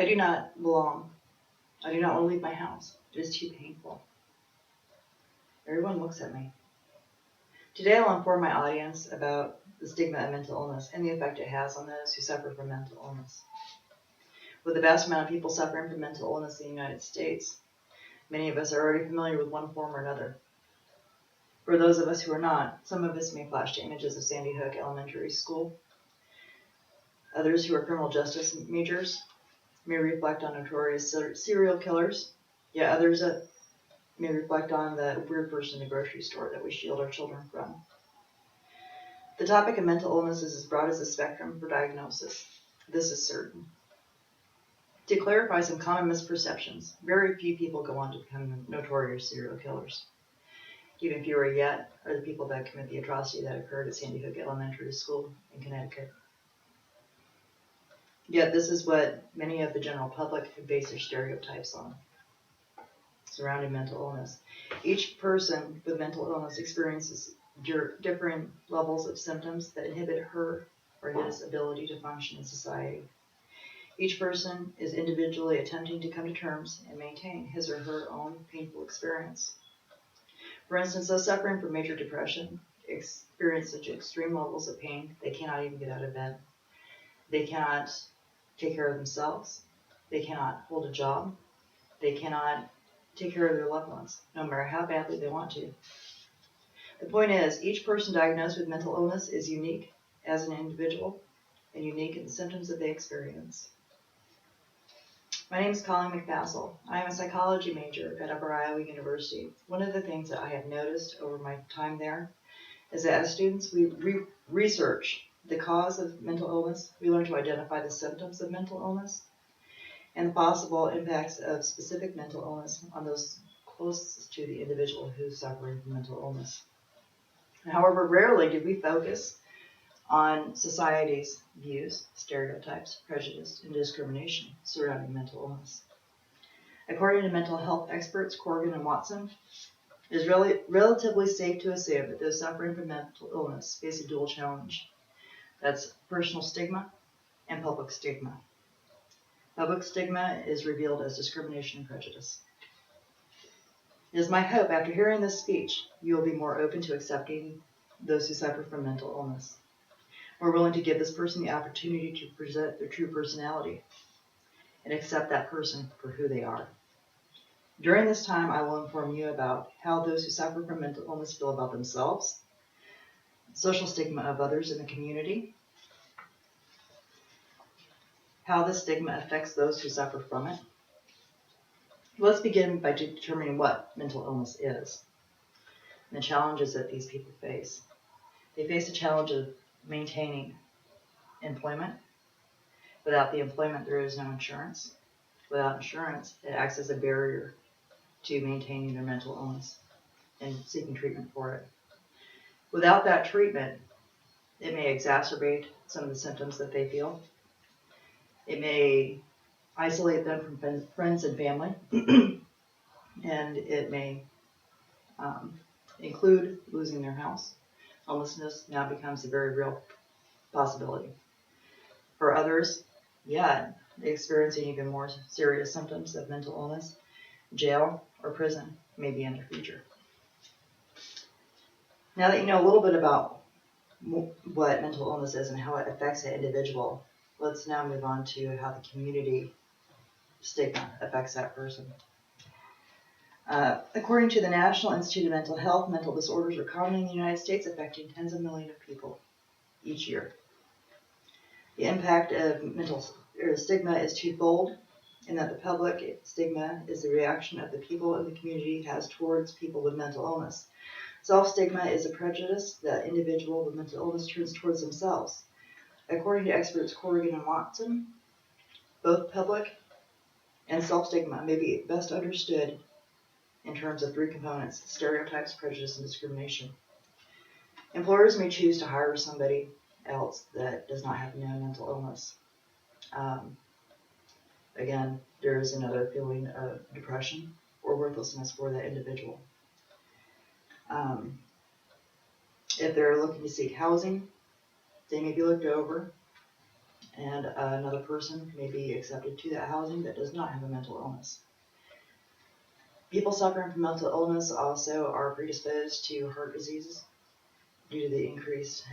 I do not belong. I do not want to leave my house. It is too painful. Everyone looks at me. Today I'll inform my audience about the stigma of mental illness and the effect it has on those who suffer from mental illness. With the vast amount of people suffering from mental illness in the United States, many of us are already familiar with one form or another. For those of us who are not, some of us may flash to images of Sandy Hook Elementary School. Others who are criminal justice majors may reflect on notorious serial killers, yet others may reflect on the weird person in the grocery store that we shield our children from. The topic of mental illness is as broad as the spectrum for diagnosis. This is certain. To clarify some common misperceptions, very few people go on to become notorious serial killers. Even fewer yet are the people that commit the atrocity that occurred at Sandy Hook Elementary School in Connecticut. Yet this is what many of the general public have based their stereotypes on surrounding mental illness. Each person with mental illness experiences different levels of symptoms that inhibit her or his ability to function in society. Each person is individually attempting to come to terms and maintain his or her own painful experience. For instance, those suffering from major depression experience such extreme levels of pain they cannot even get out of bed. They cannot take care of themselves. They cannot hold a job. They cannot take care of their loved ones, no matter how badly they want to. The point is, each person diagnosed with mental illness is unique as an individual and unique in the symptoms that they experience. My name is Colleen McFassel. I am a psychology major at Upper Iowa University. One of the things that I have noticed over my time there is that as students, we research the cause of mental illness. We learn to identify the symptoms of mental illness and the possible impacts of specific mental illness on those closest to the individual who's suffering from mental illness. However, rarely do we focus on society's views, stereotypes, prejudice, and discrimination surrounding mental illness. According to mental health experts Corrigan and Watson, it is relatively safe to assume that those suffering from mental illness face a dual challenge. That's personal stigma and public stigma. Public stigma is revealed as discrimination and prejudice. It is my hope after hearing this speech, you will be more open to accepting those who suffer from mental illness. More willing to give this person the opportunity to present their true personality and accept that person for who they are. During this time, I will inform you about how those who suffer from mental illness feel about themselves, social stigma of others in the community, how the stigma affects those who suffer from it. Let's begin by determining what mental illness is and the challenges that these people face. They face the challenge of maintaining employment. Without the employment, there is no insurance. Without insurance, it acts as a barrier to maintaining their mental illness and seeking treatment for it. Without that treatment, it may exacerbate some of the symptoms that they feel. It may isolate them from friends and family, and it may include losing their house. Homelessness now becomes a very real possibility. For others, experiencing even more serious symptoms of mental illness, jail or prison may be in their future. Now that you know a little bit about what mental illness is and how it affects an individual, let's now move on to how the community stigma affects that person. According to the National Institute of Mental Health, mental disorders are common in the United States, affecting tens of millions of people each year. The impact of mental stigma is twofold, in that the public stigma is the reaction of the people in the community has towards people with mental illness. Self-stigma is a prejudice that individual with mental illness turns towards themselves. According to experts Corrigan and Watson, both public and self-stigma may be best understood in terms of three components: stereotypes, prejudice, and discrimination. Employers may choose to hire somebody else that does not have known mental illness. Again, there is another feeling of depression or worthlessness for that individual. If they're looking to seek housing, they may be looked over and another person may be accepted to that housing that does not have a mental illness. People suffering from mental illness also are predisposed to heart diseases due to the increased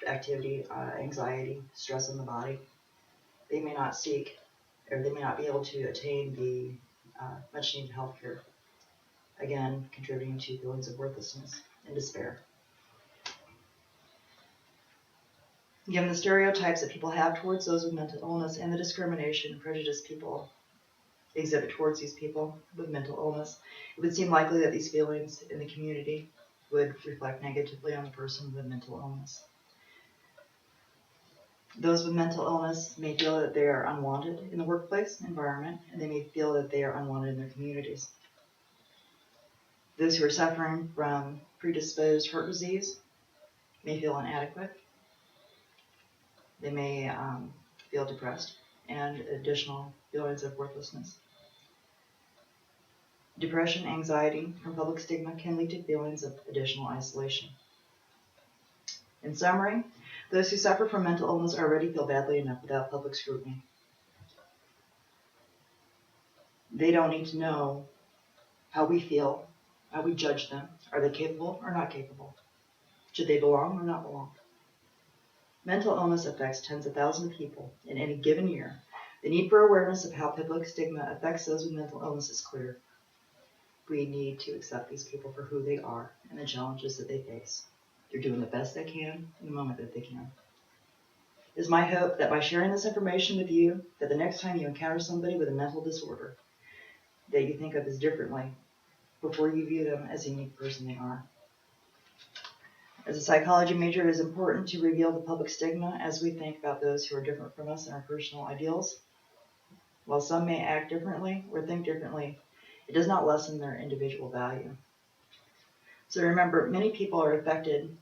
activity, anxiety, stress in the body. They may not seek, or they may not be able to attain the much needed health care, again, contributing to feelings of worthlessness and despair. Given the stereotypes that people have towards those with mental illness and the discrimination and prejudice people exhibit towards these people with mental illness, it would seem likely that these feelings in the community would reflect negatively on the person with mental illness. Those with mental illness may feel that they are unwanted in the workplace environment, and they may feel that they are unwanted in their communities. Those who are suffering from predisposed heart disease may feel inadequate. They may feel depressed and additional feelings of worthlessness. Depression, anxiety, and public stigma can lead to feelings of additional isolation. In summary, those who suffer from mental illness already feel badly enough without public scrutiny. They don't need to know how we feel, how we judge them. Are they capable or not capable? Should they belong or not belong? Mental illness affects tens of thousands of people in any given year. The need for awareness of how public stigma affects those with mental illness is clear. We need to accept these people for who they are and the challenges that they face. They're doing the best they can in the moment that they can. It is my hope that by sharing this information with you, that the next time you encounter somebody with a mental disorder that you think of as differently before you view them as a unique person they are. As a psychology major, it is important to reveal the public stigma as we think about those who are different from us in our personal ideals. While some may act differently or think differently, it does not lessen their individual value. So remember, many people are affected.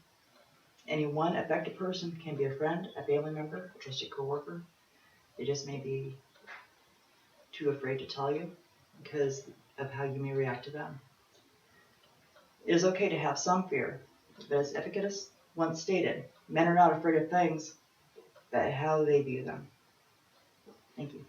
Any one affected person can be a friend, a family member, a trusted coworker. They just may be too afraid to tell you because of how you may react to them. It is okay to have some fear, but as Epictetus once stated, men are not afraid of things, but how they view them. Thank you.